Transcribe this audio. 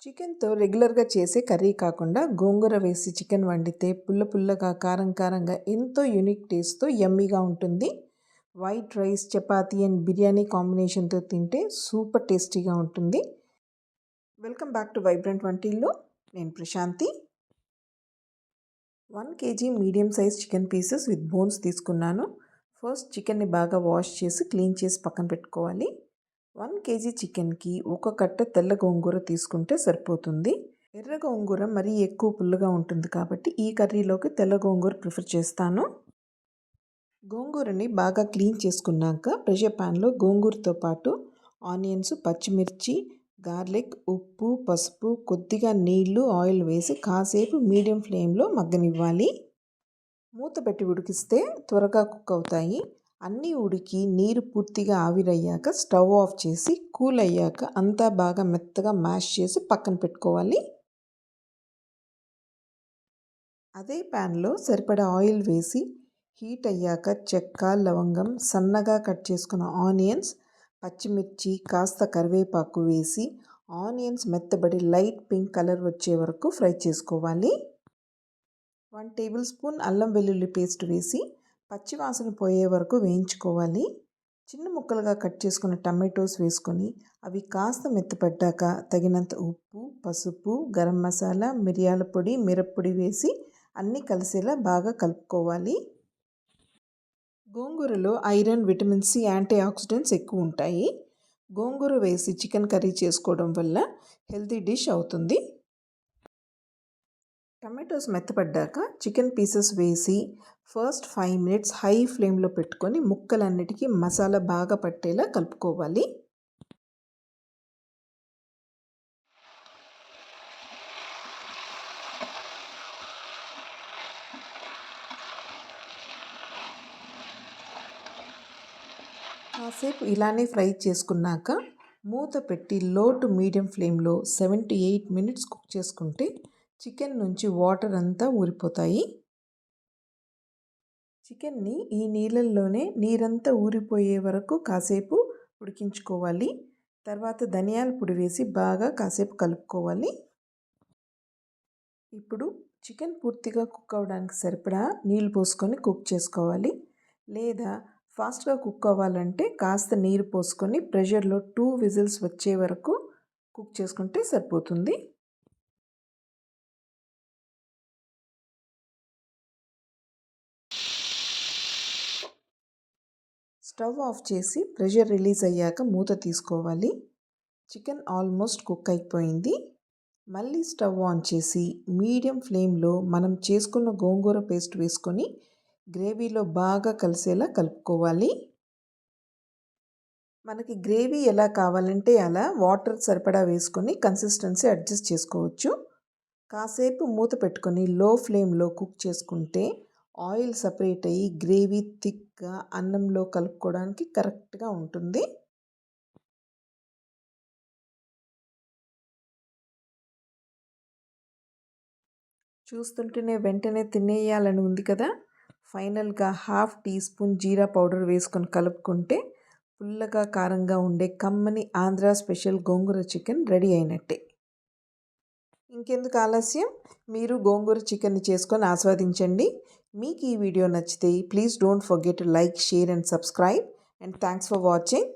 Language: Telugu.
చికెన్తో రెగ్యులర్గా చేసే కర్రీ కాకుండా గోంగూర వేసి చికెన్ వండితే పుల్ల పుల్లగా కారం కారంగా ఎంతో యూనిక్ టేస్ట్తో యమ్మీగా ఉంటుంది. White rice, chapati and biryani కాంబినేషన్తో తింటే సూపర్ టేస్టీగా ఉంటుంది. Welcome back to vibrant Vantillu. నేను Prashanthi. 1 kg medium size chicken pieces with bones తీసుకున్నాను. ఫస్ట్ చికెన్ని బాగా వాష్ చేసి క్లీన్ చేసి పక్కన పెట్టుకోవాలి. 1 kg చికెన్కి ఒక కట్ట తెల్ల గోంగూర తీసుకుంటే సరిపోతుంది. ఎర్ర గోంగూర మరీ ఎక్కువ పుల్లగా ఉంటుంది కాబట్టి ఈ కర్రీలోకి తెల్ల గోంగూర ప్రిఫర్ చేస్తాను. గోంగూరని బాగా క్లీన్ చేసుకున్నాక ప్రెషర్ ప్యాన్లో గోంగూరతో పాటు ఆనియన్స్, పచ్చిమిర్చి, గార్లిక్, ఉప్పు, పసుపు, కొద్దిగా నీళ్లు, ఆయిల్ వేసి కాసేపు మీడియం ఫ్లేమ్లో మగ్గనివ్వాలి. మూత పెట్టి ఉడికిస్తే త్వరగా కుక్ అవుతాయి. అన్నీ ఉడికి నీరు పూర్తిగా ఆవిరయ్యాక స్టవ్ ఆఫ్ చేసి కూల్ అయ్యాక అంతా బాగా మెత్తగా మ్యాష్ చేసి పక్కన పెట్టుకోవాలి. అదే ప్యాన్లో సరిపడా ఆయిల్ వేసి హీట్ అయ్యాక చెక్క, లవంగం, సన్నగా కట్ చేసుకున్న ఆనియన్స్, పచ్చిమిర్చి, కాస్త కరివేపాకు వేసి ఆనియన్స్ మెత్తబడి లైట్ పింక్ కలర్ వచ్చే వరకు ఫ్రై చేసుకోవాలి. 1 టేబుల్ స్పూన్ అల్లం వెల్లుల్లి పేస్ట్ వేసి పచ్చివాసన పోయే వరకు వేయించుకోవాలి. చిన్న ముక్కలుగా కట్ చేసుకున్న టమాటోస్ వేసుకొని అవి కాస్త మెత్తపడ్డాక తగినంత ఉప్పు, పసుపు, గరం మసాలా, మిరియాల పొడి, మిరప్పొడి వేసి అన్నీ కలిసేలా బాగా కలుపుకోవాలి. గోంగూరలో iron, vitamin C, antioxidants ఎక్కువ ఉంటాయి. గోంగూర వేసి చికెన్ కర్రీ చేసుకోవడం వల్ల హెల్తీ డిష్ అవుతుంది. టమాటోస్ మెత్తపడ్డాక చికెన్ పీసెస్ వేసి ఫస్ట్ 5 minutes హై ఫ్లేమ్లో పెట్టుకొని ముక్కలన్నిటికీ మసాలా బాగా పట్టేలా కలుపుకోవాలి. కాసేపు ఇలానే ఫ్రై చేసుకున్నాక మూత పెట్టి లో టు మీడియం ఫ్లేమ్లో 7 to 8 minutes కుక్ చేసుకుంటే చికెన్ నుంచి వాటర్ అంతా ఊరిపోతాయి. చికెన్ని ఈ నీళ్ళల్లోనే నీరంతా ఊరిపోయే వరకు కాసేపు ఉడికించుకోవాలి. తర్వాత ధనియాల పొడి వేసి బాగా కాసేపు కలుపుకోవాలి. ఇప్పుడు చికెన్ పూర్తిగా కుక్ అవ్వడానికి సరిపడా నీళ్ళు పోసుకొని కుక్ చేసుకోవాలి. లేదా ఫాస్ట్గా కుక్ అవ్వాలంటే కాస్త నీరు పోసుకొని ప్రెషర్లో 2 whistles వచ్చే వరకు కుక్ చేసుకుంటే సరిపోతుంది. స్టవ్ ఆఫ్ చేసి ప్రెషర్ రిలీజ్ అయ్యాక మూత తీసుకోవాలి. చికెన్ ఆల్మోస్ట్ కుక్ అయిపోయింది. మళ్ళీ స్టవ్ ఆన్ చేసి మీడియం ఫ్లేమ్లో మనం చేసుకున్న గోంగూర పేస్ట్ వేసుకొని గ్రేవీలో బాగా కలిసేలా కలుపుకోవాలి. మనకి గ్రేవీ ఎలా కావాలంటే అలా వాటర్ సరిపడా వేసుకొని కన్సిస్టెన్సీ అడ్జస్ట్ చేసుకోవచ్చు. కాసేపు మూత పెట్టుకొని లో ఫ్లేమ్లో కుక్ చేసుకుంటే ఆయిల్ సపరేట్ అయ్యి గ్రేవీ థిక్గా అన్నంలో కలుపుకోవడానికి కరెక్ట్గా ఉంటుంది. చూస్తుంటేనే వెంటనే తినేయాలని ఉంది కదా. ఫైనల్గా 1/2 teaspoon జీరా పౌడర్ వేసుకొని కలుపుకుంటే పుల్లగా కారంగా ఉండే కమ్మని ఆంధ్ర స్పెషల్ గోంగూర చికెన్ రెడీ అయినట్టే. ఇంకెందుకు ఆలస్యం, మీరు గోంగూర చికెన్ని చేసుకొని ఆస్వాదించండి. మీకు ఈ వీడియో నచ్చితే please don't forget to like, share and subscribe. And thanks for watching.